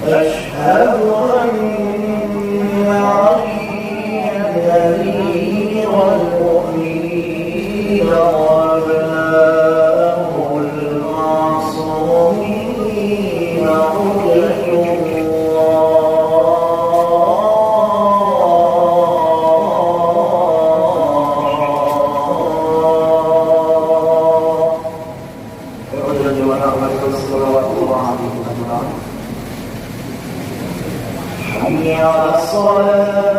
أشهد أن عليا النبي والمؤمنين وأبناءه المعصومين حجة حي على الصلاة.